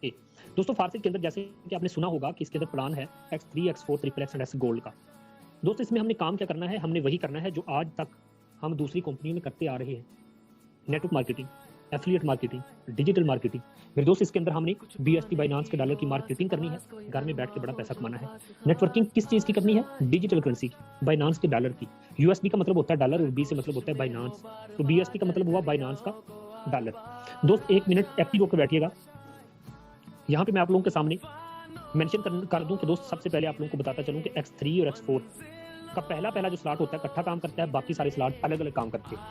ए। दोस्तों फारसी के अंदर जैसे कि आपने सुना होगा कि इसके अंदर प्लान है X3, X4, triple x and x gold का। दोस्तों इसमें हमने काम क्या करना है, हमने वही करना है जो आज तक हम दूसरी कंपनियों में करते आ रहे हैं, network marketing, affiliate marketing, digital marketing. मेरे दोस्त इसके अंदर हमने BST बाइनांस के डॉलर की मार्केटिंग करनी है, घर में बैठ के बड़ा पैसा कमाना है। नेटवर्किंग किस चीज की करनी है, डिजिटल करेंसी की, बाइनांस के डॉलर की। USD का मतलब होता है डॉलर और B से मतलब होता है बाइनांस, तो BST का मतलब हुआ बाइनांस का डॉलर। दोस्त 1 मिनट एक्टिव होकर बैठिएगा। यहाँ पे मैं आप लोगों के सामने मेंशन कर दूं कि दोस्त सबसे पहले आप लोगों को बताता चलूं कि X3 और X4 का पहला जो स्लॉट होता है इकट्ठा काम करता है, बाकी सारे स्लॉट अलग अलग काम करते हैं।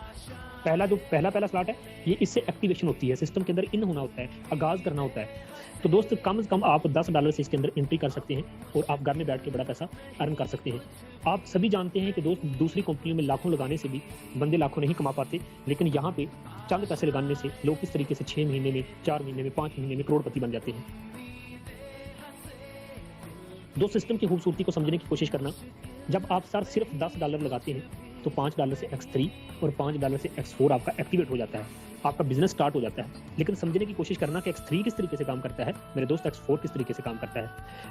पहला स्लॉट है, ये इससे एक्टिवेशन होती है, सिस्टम के अंदर इन होना होता है, आगाज करना होता है। तो दोस्त कम से कम आप $10 से इसके अंदर एंट्री कर सकते हैं और आप घर में बैठ के बड़ा पैसा अर्न कर सकते हैं। आप सभी जानते हैं कि दोस्त दूसरी कंपनियों में लाखों लगाने से भी बंदे लाखों नहीं कमा पाते, लेकिन यहाँ पे चंद पैसे लगाने से लोग किस तरीके से 6 महीने में, 4 महीने में, 5 महीने में करोड़पति बन जाते हैं। दो सिस्टम की खूबसूरती को समझने की कोशिश करना। जब आप सर सिर्फ $10 लगाते हैं तो $5 से X3 और $5 से X4 आपका एक्टिवेट हो जाता है, आपका बिजनेस स्टार्ट हो जाता है। लेकिन समझने की कोशिश करना कि X3 किस तरीके से काम करता है, मेरे दोस्त X4 किस तरीके से काम करता है।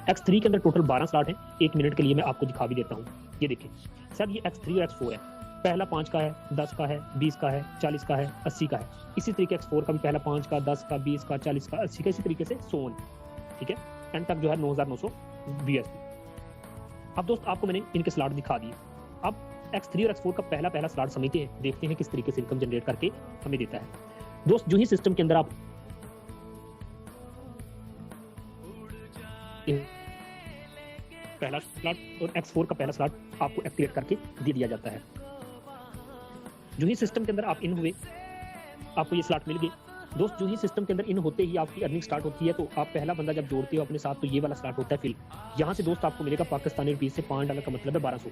X3 के अंदर टोटल 12 स्लॉट हैं। 1 मिनट के लिए मैं आपको दिखा भी देता हूँ। ये देखिए सर, ये X3 और X4 है। पहला 5 का है, 10 का है, 20 का है, 40 का है, 80 का है। इसी तरीके X4 का भी पहला 5 का, 10 का, 20 का, 40 का, 80 का, इसी तरीके से सोन, ठीक है, एंड तक जो है 9900 BST। अब दोस्त आपको मैंने इनके स्लॉट दिखा दिए। अब X3 और X4 का पहला स्लॉट समझते हैं, देखते हैं किस तरीके से इनकम जनरेट करके हमें देता है। दोस्त जो ही सिस्टम के अंदर आप पहला स्लॉट और X4 का पहला स्लॉट आपको एक्टिवेट करके दे दिया जाता है। जो ही सिस्टम के अंदर आप इन हुए, आपको ये स्लॉट मिल गए। दोस्त जो ही सिस्टम के अंदर इन होते ही आपकी अर्निंग स्टार्ट होती है, तो आप पहला बंदा जब जोड़ते हो अपने साथ तो ये वाला स्लॉट होता है फिल। यहाँ से दोस्त आपको मिलेगा पाकिस्तानी रुपीज से $5 का मतलब है 1200।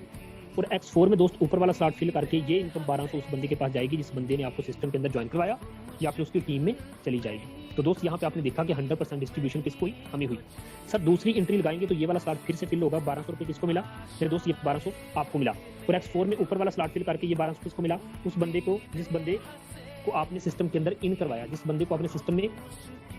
और X4 में दोस्त ऊपर वाला स्लॉट फिल करके ये इनकम 1200 उस बंदे के पास जाएगी जिस बंदे ने आपको सिस्टम के अंदर ज्वाइन करवाया या फिर उसकी टीम में चली जाएगी। तो दोस्त यहाँ पे आपने देखा कि 100% डिस्ट्रीब्यूशन किसको हुई, हमें हुई। सर दूसरी एंट्री लगाएंगे तो ये वाला स्लॉट फिर से फिल होगा। 1200 रुपये किसको मिला, फिर दोस्त ये 1200 आपको मिला। और X4 में ऊपर वाला स्लॉट फिल करके ये 1200 किसको मिला, उस बंदे को जिस बंदे को आपने सिस्टम के अंदर इन करवाया, जिस बंदे को आपने सिस्टम में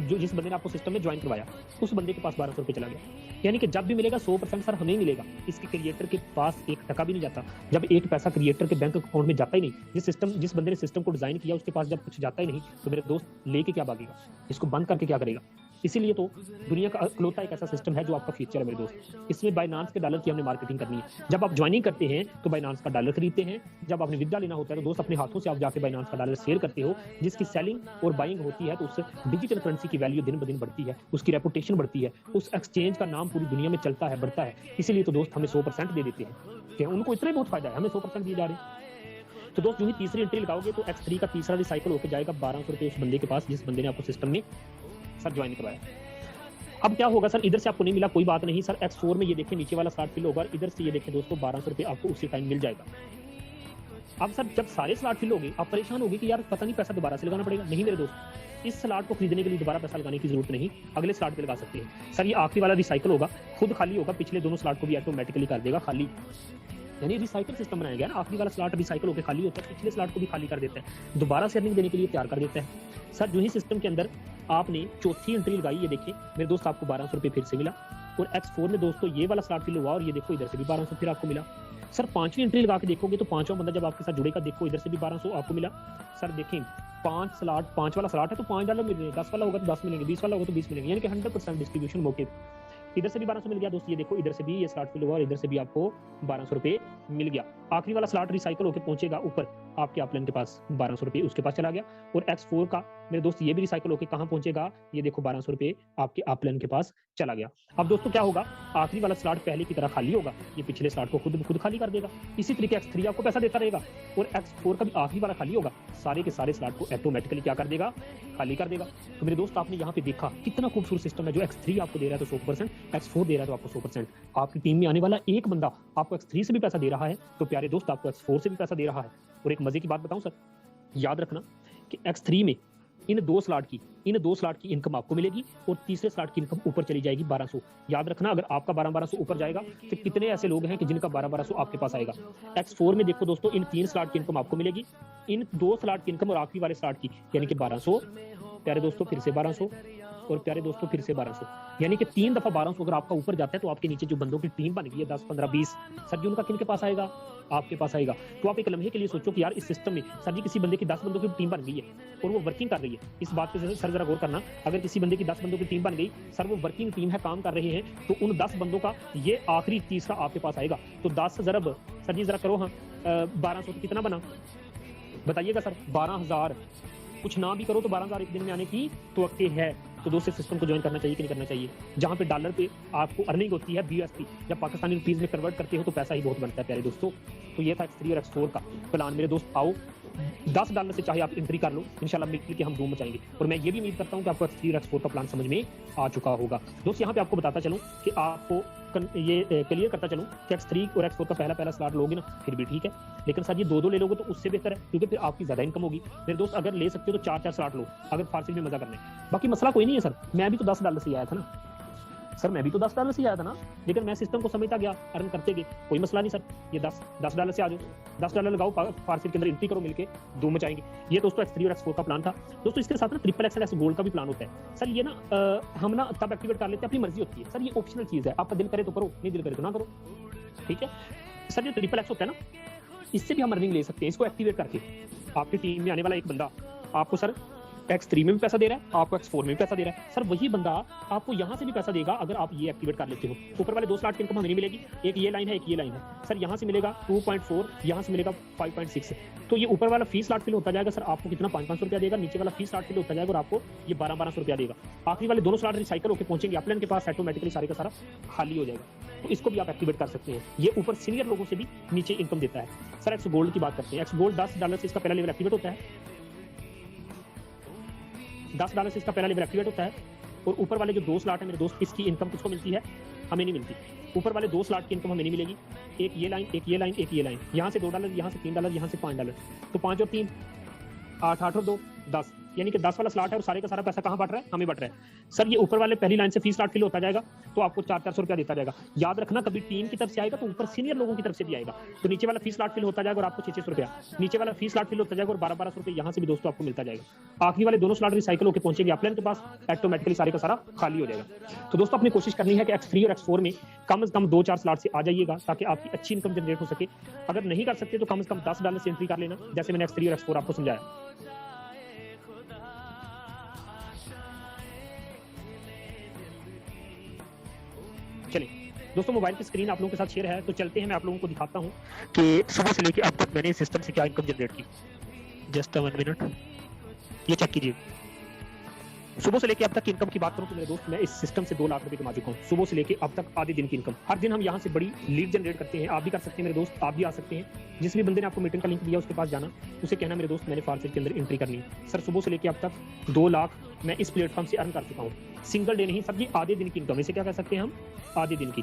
जिस बंदे ने आपको सिस्टम में ज्वाइन करवाया, उस बंदे के पास 1200 रुपये चला गया। यानी कि जब भी मिलेगा 100% सर हमें मिलेगा, इसके क्रिएटर के पास एक टका भी नहीं जाता। जब एक पैसा क्रिएटर के बैंक अकाउंट में जाता ही नहीं, जिस बंदे ने सिस्टम को डिजाइन किया उसके पास जब कुछ जाता ही नहीं, तो मेरे दोस्त लेके क्या भागेगा, इसको बंद करके क्या करेगा। इसीलिए तो दुनिया का इकलौता एक ऐसा सिस्टम है जो आपका फ्यूचर है मेरे दोस्त। इसमें बाइनांस के डॉलर की हमने मार्केटिंग करनी है। जब आप ज्वाइनिंग करते हैं तो बाइनांस का डॉलर खरीदते हैं, जब आपने विड्रॉ लेना होता है तो दोस्त अपने हाथों से आप जाके बाइनांस का डॉलर शेयर करते हो, जिसकी सेलिंग और बाइंग होती है तो उससे डिजिटल करेंसी की वैल्यू दिन ब दिन बढ़ती है, उसकी रेपुटेशन बढ़ती है, उस एक्सचेंज का नाम पूरी दुनिया में चलता है, बढ़ता है। इसीलिए तो दोस्त हमें 100% दे देते हैं कि उनको इतना ही बहुत फायदा है, हमें 100% दिए जा रहे हैं। तो दोस्त जो ही तीसरी एंट्री लगाओगे तो X3 का तीसरा रिसाइकल होकर जाएगा 1200 रुपये उस बंदे के पास जिस बंदे ने आपको सिस्टम में सर ज्वाइन करवाया। अब क्या होगा सर, इधर से आपको नहीं मिला कोई बात नहीं सर, X4 में ये देखें नीचे वाला स्लॉट फिल होगा, इधर से ये देखें दोस्तों 1200 रुपये आपको उसी टाइम मिल जाएगा। अब सर जब सारे स्लॉट फिल होंगे आप परेशान होगी कि यार पता नहीं पैसा दोबारा से लगाना पड़ेगा। नहीं मेरे दोस्त, इस स्लॉट को खरीदने के लिए दोबारा पैसा लगाने की जरूरत नहीं, अगले स्लॉट पे लगा सकते हैं। सर ये आखिरी वाला रिसाइकल होगा, खुद खाली होगा, पिछले दोनों स्लॉट को भी ऑटोमेटिकली कर देगा खाली। यानी रिसाइकल सिस्टम बनाया गया ना, आखिरी वाला स्लॉट रिसाइकल होकर खाली होता है, पिछले स्लॉट को भी खाली कर देता है, दोबारा से अर्निंग देने के लिए तैयार कर देता है। सर जो ही सिस्टम के अंदर आपने चौथी एंट्री लगाई, ये देखिए मेरे दोस्त आपको 1200 रुपये फिर से मिला। और X4 में दोस्तों ये वाला स्लॉट फिल हुआ और ये देखो इधर से भी 1200 फिर आपको मिला। सर पांचवी एंट्री लगा के देखोगे तो पांचवा बंदा जब आपके साथ जुड़ेगा, देखो इधर से भी 1200 आपको मिला। सर देखें 5 वाला स्लॉट है तो $5 मिल रहे हैं, 10 वाला होगा तो 10 मिलेंगे, 20 वाला होगा तो 20 मिलेंगे, यानी कि 100% डिस्ट्रीब्यूशन मौके। इधर से भी 1200 मिल गया दोस्त, ये देखो इधर से भी ये स्लॉट फिल हुआ और इधर से भी आपको 1200 रुपये मिल गया। आखिरी वाला स्लॉट रिसाइकल होकर पहुंचेगा ऊपर आपके अपलाइन के पास, 1200 रुपये उसके पास चला गया। और X4 का मेरे दोस्त ये भी रिसाइकल होकर कहाँ पहुंचेगा, ये देखो 1200 रुपये आपके अपलाइन के पास चला गया। अब दोस्तों क्या होगा, आखिरी वाला स्लॉट पहले की तरह खाली होगा, ये पिछले स्लॉट को खुद खाली कर देगा। इसी तरीके X3 आपको पैसा देता रहेगा और X4 का भी आखिरी वाला खाली होगा, सारे के सारे स्लॉट को ऑटोमेटिकली क्या कर देगा, खाली कर देगा। तो मेरे दोस्त आपने यहाँ पे देखा कितना खूबसूरत सिस्टम है, जो X3 आपको दे रहा है तो 100%, X4 दे रहा है तो आपको 100%। आपकी टीम में आने वाला एक बंदा आपको X3 से भी पैसा दे रहा है तो प्यारे दोस्त आपको X4 से भी पैसा दे रहा है। और एक मजे की बात बताऊं सर, याद रखना कि X3 में इन दो स्लॉट की इनकम आपको मिलेगी और तीसरे स्लॉट की इनकम ऊपर चली जाएगी 1200। याद रखना अगर आपका 1200 ऊपर जाएगा तो कितने ऐसे लोग हैं कि जिनका 1200 आपके पास आएगा। X4 में देखो दोस्तों इन 3 स्लॉट की इनकम आपको मिलेगी, इन 2 स्लॉट की इनकम और आखिरी वाले स्लॉट की, यानी कि 1200 प्यारे दोस्तों, फिर से 1200 और प्यारे दोस्तों फिर से 1200, यानी कि 3 दफा 1200 अगर आपका ऊपर जाता है तो आपके नीचे जो बंदों की टीम बन गई है 10 15 20, सर जी उनका किन के पास आएगा? आपके पास आएगा। तो आप एक लम्हे के लिए सोचो कि यार इस सिस्टम में सर जी किसी बंदे की 10 बंदों की टीम बन गई है और वो वर्किंग कर रही है। इस बात पे सर जरा गौर करना, अगर किसी बंदे की 10 बंदों की टीम बन गई, सर वो वर्किंग टीम है, काम कर रहे हैं, तो उन 10 बंदों का ये आखिरी तीसरा आपके पास आएगा। तो 10 ज़रब सर जी जरा करो, हाँ 1200 तो कितना बना बताइएगा सर? 12,000। कुछ ना भी करो तो 12,000 एक दिन में आने की तो वक्त है। तो दोस्तों सिस्टम को ज्वाइन करना चाहिए कि नहीं करना चाहिए? जहां पे डॉलर पे आपको अर्निंग होती है बीएसपी, जब पाकिस्तानी रुपीज में कन्वर्ट करते हो तो पैसा ही बहुत बनता है प्यारे दोस्तों। तो ये था X3 और X4 का प्लान मेरे दोस्त। आओ $10 से चाहे आप एंट्री कर लो, इंशाल्लाह मिल के हम धूम मचाएंगे। और मैं ये भी उम्मीद करता हूँ कि आपको X3 और X4 का प्लान समझ में आ चुका होगा। दोस्त यहाँ पे आपको बताता चलूँ कि आपको ये क्लियर करता चलूँ कि X3 और X4 का पहला स्लॉट लोगे ना फिर भी ठीक है, लेकिन सर ये दो ले लोगे तो उससे बेहतर है, क्योंकि फिर आपकी ज्यादा इनकम होगी। मेरे दोस्त अगर ले सकते हो तो 4 स्लॉट लो, अगर फारसी में मजा करना है। बाकी मसला कोई नहीं है सर, मैं भी तो $10 से आया था ना सर, मैं भी तो $10 से आया था ना, लेकिन मैं सिस्टम को समझता गया, अर्न करते गए, कोई मसला नहीं सर। ये $10 से आ जाओ, $10 लगाओ, फारसी के अंदर एंट्री करो, मिलके धूम मचाएंगे। ये दोस्तों X3 और X4 का प्लान था। दोस्तों इसके साथ ना XXL गोल्ड का भी प्लान होता है सर। ये ना हम ना तब एक्टिवेट कर लेते हैं, अपनी मर्जी होती है सर, ये ऑप्शनल चीज है, आपका दिल करे तो करो, नहीं दिल करे तो ना करो, ठीक है सर। जो XXX होता है ना, इससे भी हम अर्निंग ले सकते हैं। इसको एक्टिवेट करके आपकी टीम में आने वाला एक बंदा आपको सर X3 में भी पैसा दे रहा है, आपको X4 में भी पैसा दे रहा है सर। वही बंदा आपको यहाँ से भी पैसा देगा अगर आप ये एक्टिवेट कर लेते हो। ऊपर वाले 2 स्लॉट की इनकम हमें नहीं मिलेगी, एक ये लाइन है, एक ये लाइन है सर। यहाँ से मिलेगा 2.4, यहाँ से मिलेगा 5.6। तो ये ऊपर वाला फी स्लॉट फिल होता जाएगा सर, आपको कितना 500 रुपया देगा, नीचे वाला फी स्लॉट फिल होता जाएगा और आपको ये 1200 रुपया देगा। आखिरी वाले दोनों स्लॉट रिसाइकल होकर पहुंचेंगे अपलाइन के पास, ऑटोमेटिकली सारे का सारा खाली हो जाएगा। तो इसको भी आप एक्टिवेट कर सकते हैं। ये ऊपर सीनियर लोगों से भी नीचे इनकम देता है सर। एक्स गोल्ड की बात करते हैं, एक्स गोल्ड $10 से इसका पहला लेवल एक्टिवेट होता है, $10 से इसका पहला लेवल एक्टिवेट होता है। और ऊपर वाले जो 2 स्लॉट है मेरे दोस्त, इसकी इनकम किसको मिलती है? हमें नहीं मिलती। ऊपर वाले 2 स्लॉट की इनकम हमें नहीं मिलेगी, एक ये लाइन, एक ये लाइन, एक ये लाइन, यहाँ से $2, यहाँ से $3, यहाँ से $5। तो 5 और 3 8, 8 और 2 10, यानी कि 10 वाला स्लॉट है और सारे का सारा पैसा कहाँ बट रहा है? हमें बट रहा है सर। ये ऊपर वाले पहली लाइन से फी स्लॉट फिल होता जाएगा तो आपको 400 रुपया देता जाएगा। याद रखना, कभी टीम की तरफ से आएगा तो ऊपर सीनियर लोगों की तरफ से भी आएगा। तो नीचे वाला फी स्लॉट फिल होता जाएगा और आपको 600 रुपया, नीचे वाला फी स्लॉट फिल होता जाएगा और 1200 रुपये यहाँ से भी दोस्तों आपको मिलता जाएगा। आखिरी वाले दोनों स्लॉट रिसाइकल होकर पहुंचेंगे अपलाइन के पास, ऑटोमेटिकली सारे का सारा खाली हो जाएगा। तो दोस्तों अपनी कोशिश करनी है कि X3 और X4 में कम से कम 2-4 स्लॉट से आ जाइएगा ताकि आपकी अच्छी इनकम जनरेट हो सके। अगर नहीं कर सकते तो कम से कम $10 से एंट्री कर लेना, जैसे मैंने X3 और X4 आपको समझाया। चलिए दोस्तों, मोबाइल की स्क्रीन आप लोगों के साथ शेयर है, तो चलते हैं, मैं आप लोगों को दिखाता हूं कि सुबह से लेके अब तक मैंने इस सिस्टम से क्या इनकम जनरेट की। जस्ट 1 मिनट, ये चेक कीजिए। सुबह से लेके अब तक की इनकम की बात करूं तो मेरे दोस्त, मैं इस सिस्टम से 2 लाख रुपए कमा चुका हूं। सुबह से लेके अब तक आधे दिन की इनकम। हर दिन हम यहाँ से बड़ी लीड जनरेट करते हैं, आप भी कर सकते हैं मेरे दोस्त, आप भी आ सकते हैं। जिस भी बंदे ने आपको मीटिंग का लिंक दिया उसके पास जाना, उसे कहना मेरे दोस्त मैंने फारसी के अंदर एंट्री करनी है। सर सुबह से लेके अब तक 2 लाख मैं इस प्लेटफॉर्म से अर्न कर चुका हूँ, सिंगल डे नहीं सर जी, आधे दिन की इनकम। इसे क्या कह सकते हैं हम? आधे दिन की,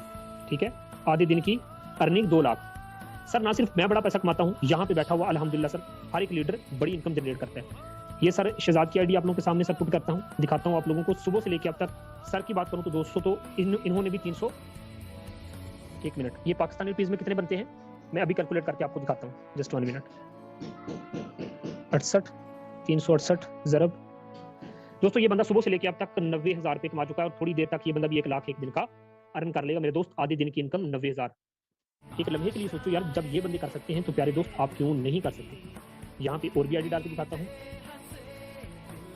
ठीक है, आधे दिन की अर्निंग 2 लाख। सर ना सिर्फ मैं बड़ा पैसा कमाता हूँ, यहाँ पे बैठा हुआ अल्हम्दुलिल्लाह सर हर एक लीडर बड़ी इनकम जनरेट करता है। ये सर शहजाद की आईडी आप लोगों के सामने सर पुट करता हूँ, दिखाता हूँ आप लोगों को। सुबह से लेके अब तक सर की बात करूँ तो दोस्तों, तो इन्होंने भी 300, 1 मिनट, ये पाकिस्तानी रुपीज में कितने बनते हैं मैं अभी कैलकुलेट करके आपको दिखाता हूँ। Just 1 minute, 68, 368 ज़रब। दोस्तों ये बंदा सुबह से लेके अब तक 90,000 रुपये कमा चुका है और थोड़ी देर तक ये बंदा भी 1 लाख एक दिन का अर्न कर लेगा मेरे दोस्त। आधे दिन की इनकम 90,000। एक लम्हे के लिए सोचो यार, जब ये बंदे कर सकते हैं तो प्यारे दोस्त आप क्यों नहीं कर सकते? यहाँ पे और भी आईडी डाल के दिखाता हूँ,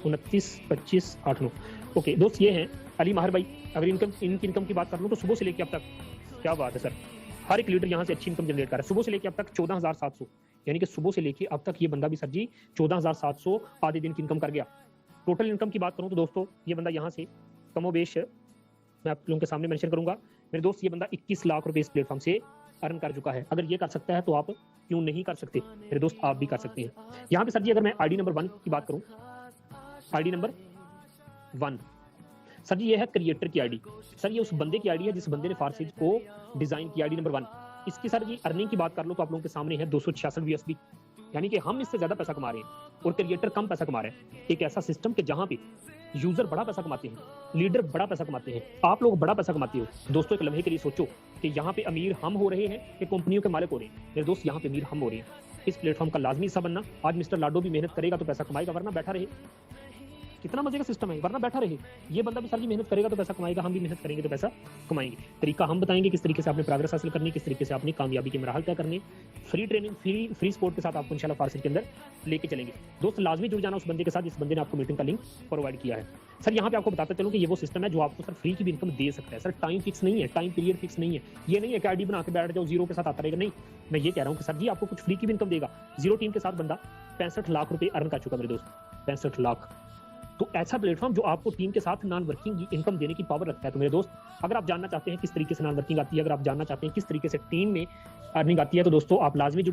29, 25, 8, 9। ओके दोस्त, ये हैं अली माहर भाई। अगर इनकी इनकम की बात कर लूँ तो सुबह से लेके अब तक, क्या बात है सर, हर एक लीडर यहाँ से अच्छी इनकम जनरेट कर रहा है। सुबह से लेके अब तक 14,700, यानी कि सुबह से लेके अब तक ये बंदा भी सर जी 14,700 आधे दिन की इनकम कर गया। टोटल इनकम की बात करूँ तो दोस्तों, ये बंदा यहाँ से कमोबेश मैं आप लोगों के सामने मेंशन करूंगा मेरे दोस्त, ये बंदा 21 लाख रुपए इस प्लेटफॉर्म से अर्न कर चुका है। अगर ये कर सकता है तो आप क्यों नहीं कर सकते मेरे दोस्त? आप भी कर सकते हैं। यहाँ पे सर जी अगर मैं आईडी नंबर 1 की बात करूँ, आईडी नंबर 1 सर जी ये है क्रिएटर की आईडी। सर ये उस बंदे की आईडी है जिस बंदे ने फारसीज को डिजाइन किया, आईडी नंबर 1। इसकी सर जी अर्निंग की बात कर लो तो आप लोगों के सामने है 266 USD, यानी कि हम इससे ज्यादा पैसा कमा रहे हैं और क्रिएटर कम पैसा कमा रहे हैं। एक ऐसा सिस्टम कि जहां पे यूजर बड़ा पैसा कमाते हैं, लीडर बड़ा पैसा कमाते हैं, आप लोग बड़ा पैसा कमाते हो। दोस्तों एक लम्हे के लिए सोचो कि यहाँ पे अमीर हम हो रहे हैं कि कंपनियों के मालिक हो रहे हैं? मेरे दोस्त यहाँ पे अमीर हम हो रहे हैं। इस प्लेटफॉर्म का लाजमी हिस्सा बनना। आज मिस्टर लाडो भी मेहनत करेगा तो पैसा कमाएगा, वरना बैठा रहे कितना मजे का सिस्टम है, वरना बैठा रहे। ये बंदा भी सर जी मेहनत करेगा तो पैसा कमाएगा, हम भी मेहनत करेंगे तो पैसा कमाएंगे। तरीका हम बताएंगे किस तरीके से आपने प्रोग्रेस हासिल करनी, किस तरीके से आपने कामयाबी के मराहल तय करने। फ्री ट्रेनिंग, फ्री सपोर्ट के साथ आपको इंशाल्लाह फारसी के अंदर लेके चलेंगे। दोस्त लाजमी जुड़ जाना उस बंदे के साथ जिस बंदे ने आपको मीटिंग का लिंक प्रोवाइड किया है। सर यहाँ पे आपको बताते चलूं कि ये वो सिस्टम है जो आपको सर फ्री की भी इनकम दे सकता है। सर टाइम फिक्स नहीं है, टाइम पीरियड फिक्स नहीं है। ये नहीं है कि आईडी बना के बैठ जाओ, जीरो के साथ आता रहेगा, नहीं। मैं ये कह रहा हूँ कि सर जी आपको कुछ फ्री की भी इनकम देगा। जीरो टीम के साथ बंदा 65 लाख रुपए अर्न कर चुका मेरे दोस्त, 65 लाख। तो ऐसा प्लेटफॉर्म जो आपको टीम के साथ नॉन वर्किंग इनकम देने की पावर रखता है। तो मेरे दोस्त, अगर आप जानना चाहते हैं किस तरीके से नॉन वर्किंग आती है, अगर आप जानना चाहते हैं किस तरीके से टीम में अर्निंग आती है, तो दोस्तों आप लाजमी